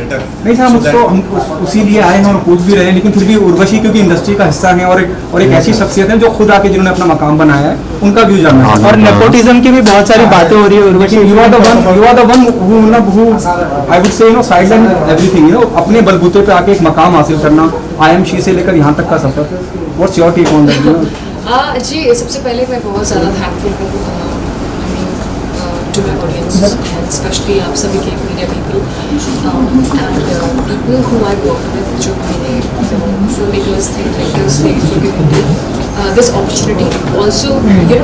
better. नहीं sir, हम उसी लिए आए हैं और पूछ भी रहे हैं, लेकिन फिर भी उर्वशी क्योंकि इंडस्ट्री का हिस्सा है और एक ऐसी शख्सियत है जो खुद आके जिन्होंने अपना मकाम बनाया है, उनका व्यू जानना है। और नेपोटिज्म की भी बहुत सारी बातें हो रही है Urvashi. You are the one who I would say sideline everything, अपने बलबूते पे आके एक मकाम हासिल करना, IMC से लेकर यहाँ तक का सफर। What's your take on that? जी, सबसे पहले मैं बहुत ज़्यादा थैंकफुल हूँ to my audience, and especially आप सभी के media people and people who I work with, जो मेरे filmmakers थे, directors थे, for giving me this opportunity. Also,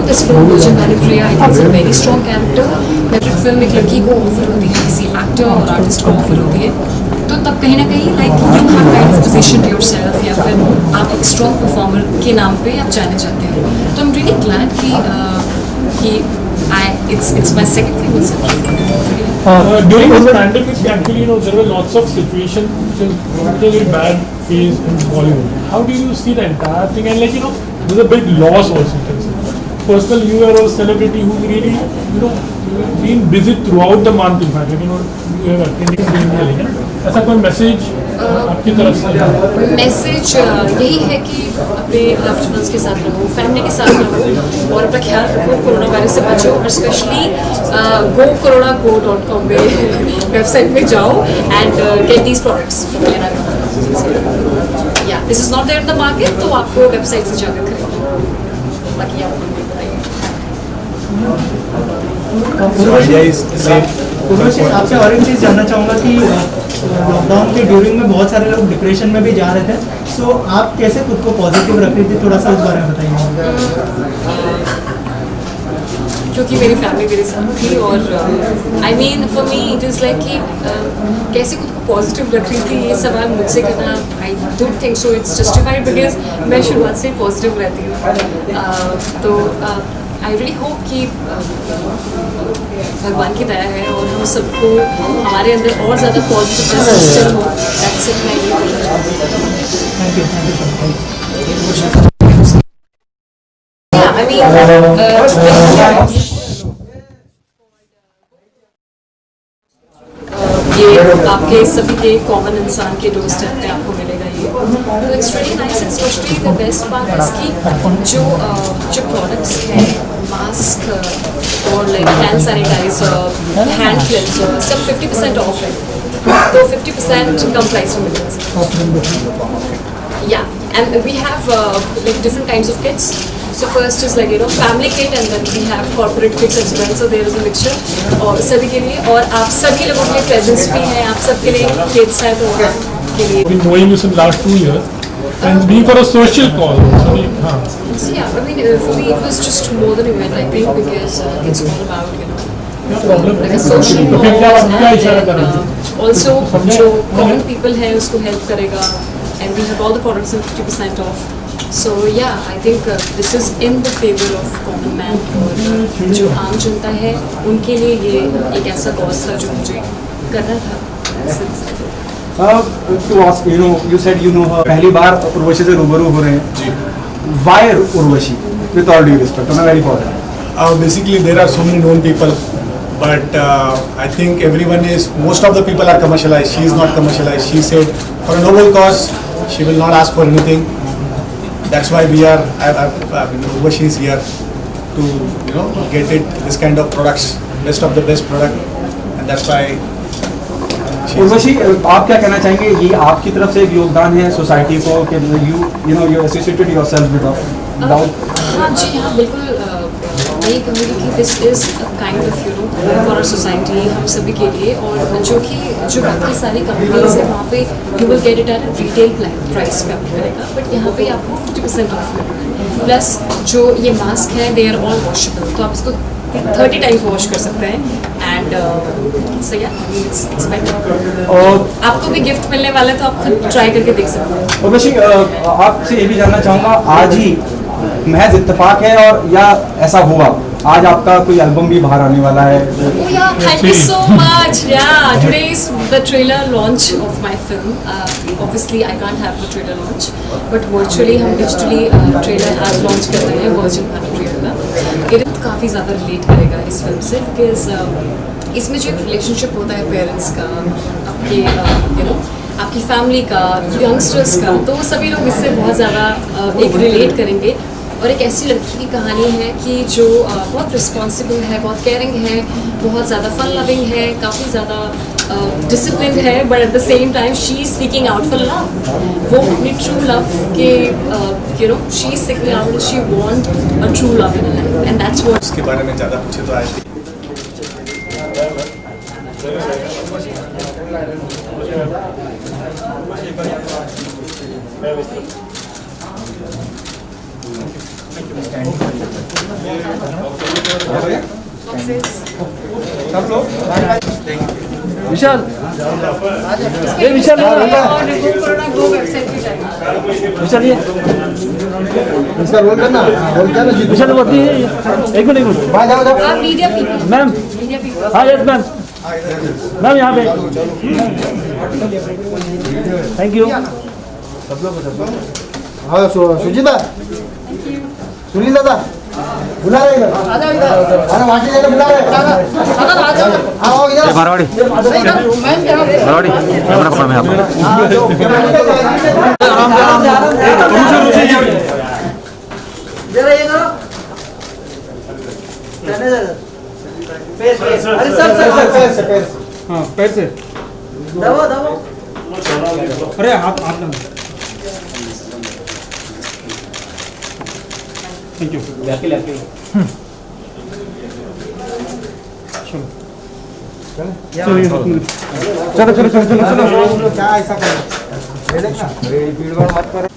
this film Gulshan Bhanupriya, I think it's a very strong character. Her film एक लड़की को ऑफर होती है, किसी एक्टर और आर्टिस्ट को ऑफर होती है, तो तब कहीं ना कहीं like you have kind of position yourself, या फिर आप एक स्ट्रॉन्ग परफॉर्मर के नाम पे आप जाने जाते हो। तो आई एम रियली ग्लैड कि it's my second film itself. During this pandemic, actually, there were lots of situations which is really bad phase in Bollywood. How do you see the entire thing? And there's a big loss also. Personally, you are a celebrity who's really, been busy throughout the month. In fact, you have attending. ऐसा कोई message आपकी तरफ से? Message यही है कि अपने loved ones के साथ रहो, फैमिली के साथ रहो और अपना ख्याल रखो, कोरोना वायरस से बचो, और स्पेशली gocoronago.com पे वेबसाइट पे जाओ एंड गेट दीज प्रोडक्ट्स। या this is not there in the market, तो आपको वेबसाइट से जाकर खरीदो। बाकी आप आपसे और एक चीज़ जानना चाहूँगा कि लॉकडाउन के ड्यूरिंग में बहुत सारे लोग डिप्रेशन में भी जा रहे थे, सो आप कैसे खुद को पॉजिटिव रख रही थी, थोड़ा सा उस बारे में बताइए। क्योंकि मेरी फैमिली मेरे साथ थी और I mean for me it is like कि कैसे खुद को पॉजिटिव रख रही थी, ये सवाल मुझसे करना I don't think so it's justified, because मैं शुरुआत से पॉजिटिव रहती हूँ। तो आई रियली होप कि भगवान की दया है और हम सबको हमारे अंदर और ज़्यादा पॉजिटिव इंस्टिल हो। दैट्स इट, मैं ये बोलना चाहती हूँ। ये आपके सभी के कॉमन इंसान के डोर स्टेप पे आपको मिलेगा ये, तो it's really nice. And specially the best part इसकी जो प्रोडक्ट्स हैं, मास्क और like hand sanitiser, hand cleanser, सब 50% ऑफ है, तो 50% कम प्राइस में मिलेगा। या and we have like different kinds of kits. So first is like family kit, and then we have corporate kits as well. So there is a mixture और सभी के लिए, और आप सभी लोगों के लिए प्रेजेंट्स भी हैं, आप सबके लिए किट्स हैं, तो आपके लिए। Been knowing you since last 2 years and being for a social cause. So yeah, I mean for me it was just more than an event, I think, because it's all about like a social cause, and also जो common people हैं उसको help करेगा, and we have all the products at 50% off. So yeah, I think this is in the favor of common man, और जो आम जनता है उनके लिए ये एक ऐसा कॉज था जो मुझे करना था। To ask, you said her. पहली बार उर्वशी से रूबरू हो रहे हैं जी। Why Urvashi? With all due respect, I'm very important. Basically, there are so many known people, but I think most of the people are commercialized. She is not commercialized. She said, for a noble cause, she will not ask for anything. That's why we are. Urvashi is here to get this kind of products, best of the best product, and that's why. Urvashi, आप क्या कहना चाहेंगे? ये आपकी तरफ से एक योगदान है सोसाइटी को कि you associated yourself with हाँ जी, हाँ बिल्कुल। मैं ये कहूँगी कि this is kind of for our society, हम सभी के लिए, और जो बाकी सारी कंपनीज है वहाँ पे you will get it at retail price पे आपको मिलेगा, बट यहाँ पे आपको 50% ऑफ मिलेगा। प्लस जो ये मास्क है दे आर ऑल वॉशेबल, तो आप इसको 30 टाइम्स वॉश कर सकते हैं, एंड सो या इट्स बेटर। और आपको भी गिफ्ट मिलने वाला है, तो आप खुद ट्राई करके देख सकते हैं। उर्वशी, आपसे ये भी जानना चाहूँगा, आज ही महज इत्तेफाक है और या ऐसा हुआ आज आपका कोई एल्बम भी बाहर आने वाला है? Oh yeah, thank you so much. Yeah, today is the trailer launch of my film. Obviously, I can't have the trailer launch, but virtually हम digitally trailer आज launch कर रहे हैं Gulshan Bhanupriya का। ये काफ़ी ज़्यादा रिलेट करेगा इस फिल्म से, because इसमें जो एक रिलेशनशिप होता है पेरेंट्स का, आपके आपकी फैमिली का, यंगस्टर्स का, तो वो सभी लोग इससे बहुत ज़्यादा एक रिलेट करेंगे। और एक ऐसी लड़की की कहानी है कि जो बहुत रिस्पॉन्सिबल है, बहुत केयरिंग है, बहुत ज़्यादा फन लविंग है, काफ़ी ज़्यादा डिसिप्लिन्ड है, but at the same time she is seeking out for love. वो अपनी ट्रू लव के she is seeking out, she want a true love in life, and that's what. उसके बारे में ज़्यादा पूछे तो आई विशाल, ये विशाल विशाल ये इसका रोल करना जी विशाल बोलती है। एक मिनट बाहर जाओ जाओ media people, ma'am. Media people. हाँ यस मैम, मैम यहाँ पे। Thank you. हाँ सुजीता सुनील दादा बुला रहे इधर अरे वाटी लेकर बुला रहे आओ इधर मारवाड़ी मारवाड़ी कैमरा पकड़ में आप। जरा ये करो रहने दे अरे सर हाँ पैर से दबो दबो अरे हाथ हाथ ना। Thank you. चलो चलो चलो चलो चलो। क्या ऐसा कर भीड़ मत करो।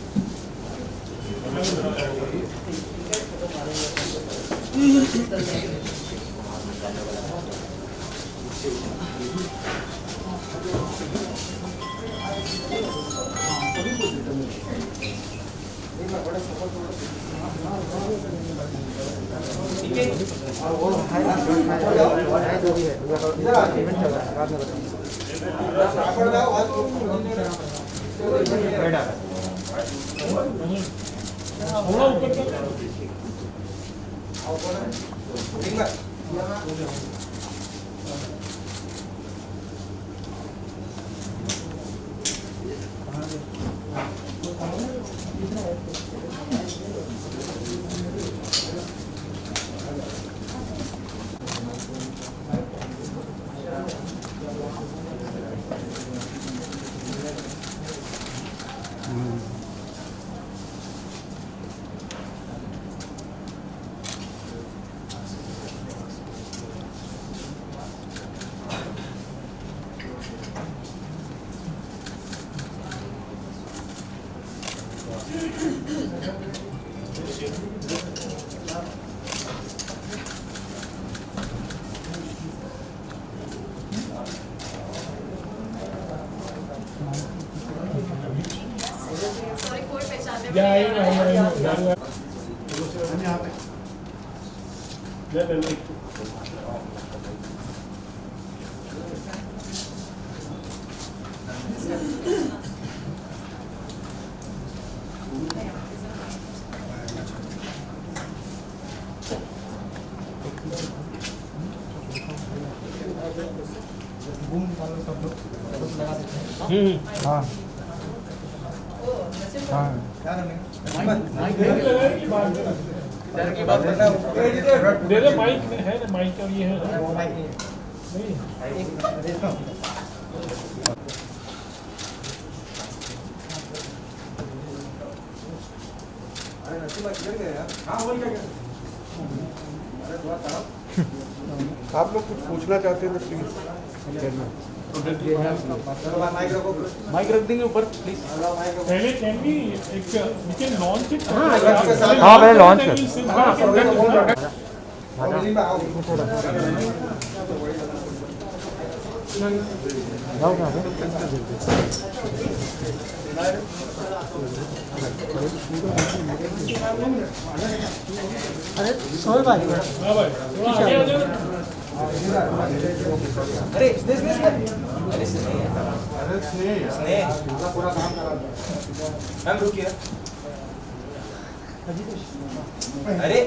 Yeah, I know. हाँ हाँ दे दो माइक है ना, माइक और ये है ना? नहीं आप लोग कुछ पूछना चाहते हैं तो प्लीज माइक रख देंगे ऊपर प्लीज। पहले can we can launch it. हाँ पहले लॉन्च अरे सोल भाई हाँ भाई थोड़ा आगे आ जाओ। अरे स्नेह पूरा काम करा मैम रुकिए अरे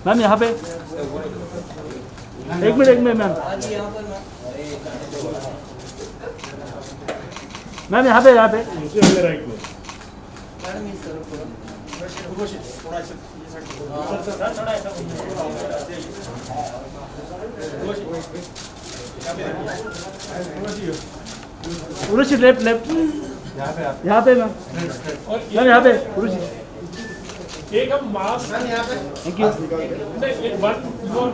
मैम यहाँ पे एक मिनट मैम मैम यहाँ पे राइट में उर्वशी लेफ्ट लेफ्ट यहाँ पे मैम और मैम यहाँ पे उर्वशी एक हम mask thank you like one you are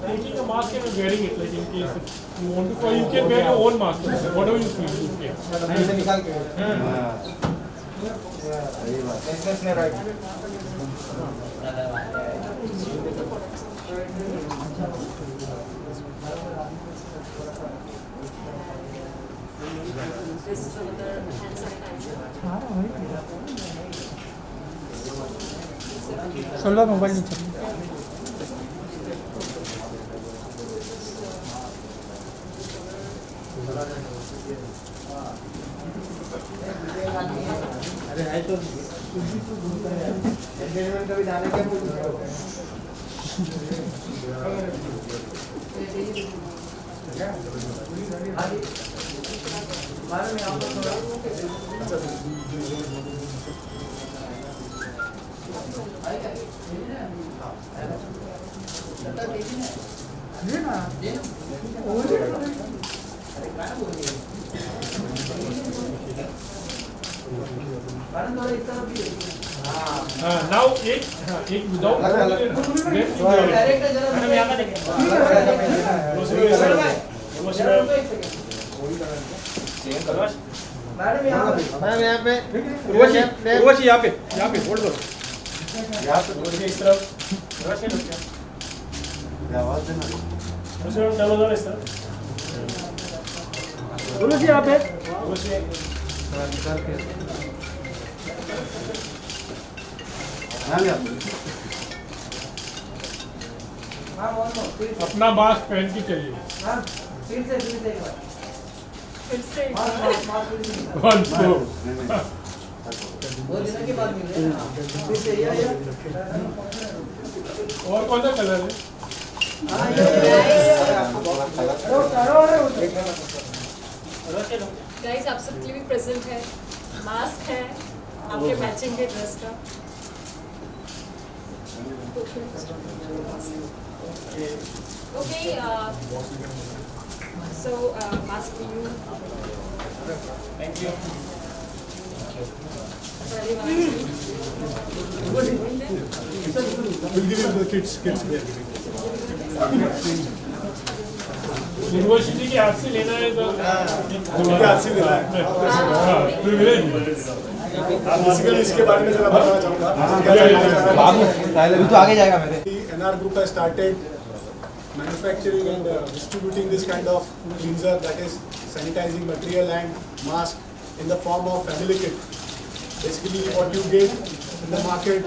taking a mask and wearing it like in case you want to you can wear your own mask whatever you feel you can This is another hand sanitizer. सोलह mobile नीचे कभी जाने के now एक without madam यहाँ पे उर्वशी यहाँ पे होल्ड करो इस तरफ चलो इस तरफ उर्वशी यहाँ पे अपना मास्क पहन के चलिए फिर से One, two. और कौन सा कलर है गाइस आप सबके लिए भी प्रेजेंट है मास्क है आपके मैचिंग के ड्रेस का okay so mask for you thank you We'll give it to the kids. University के हाथ से लेना है तो उनके हाथ से लेना है। बेसिकली इसके बारे में जरा बताना चाहूँगा। अभी तो आगे जाएगा मेरे NR Group has started manufacturing and distributing this kind of cleanser, that is sanitizing material and mask in the form of family kit. Basically what you get in the market,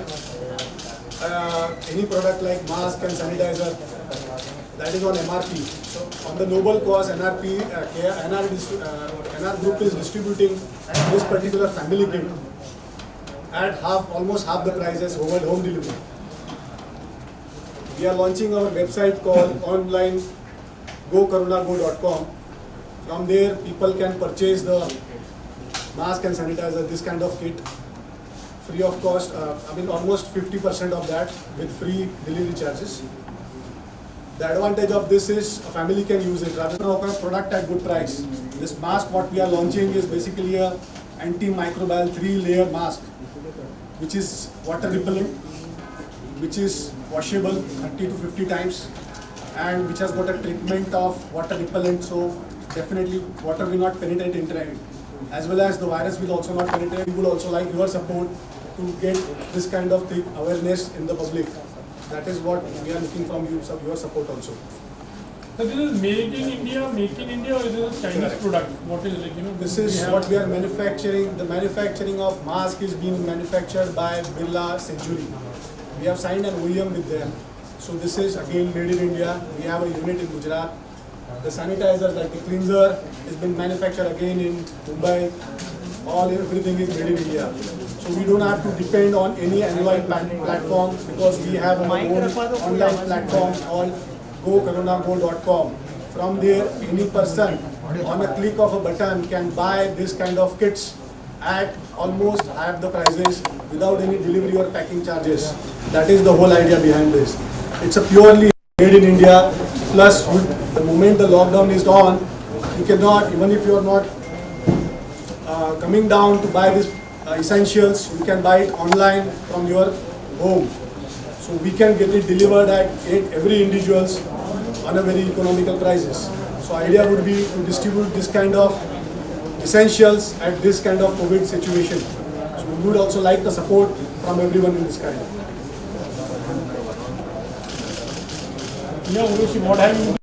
any product like mask and sanitizer, that is on MRP. So on the noble cause, NR Group is distributing this particular family kit at almost half the prices over home delivery. We are launching our website called online gokarunago.com. From there, people can purchase the mask and sanitizer, this kind of kit, free of cost. Almost 50% of that with free delivery charges. The advantage of this is a family can use it rather than a product at good price. This mask, what we are launching, is basically a antimicrobial 3-layer mask, which is water repellent, which is washable 30 to 50 times, and which has got a treatment of water repellent, so definitely water will not penetrate into it, as well as the virus will also not penetrate. We would also like your support to get this kind of thing awareness in the public. That is what we are looking from you, your support also. So this is made in India, or is it a Chinese product? What is like, This is what we are manufacturing. The manufacturing of mask is being manufactured by Birla Century. We have signed an OEM with them. So this is again made in India. We have a unit in Gujarat. The sanitizer, like the cleanser, has been manufactured again in Mumbai. Everything is made in India. So So we don't have to depend on any Android platform because we have our own online platform called GoCoronaGo.com. From there, any person on a click of a button can buy this kind of kits at almost half the prices without any delivery or packing charges. That is the whole idea behind this. It's a purely made in India. Plus, the moment the lockdown is on, you cannot, even if you are not coming down to buy these essentials, you can buy it online from your home. So we can get it delivered at every individual's on a very economical prices. So idea would be to distribute this kind of essentials at this kind of COVID situation. So we would also like the support from everyone in this kind. Yeah, Urushi, what have you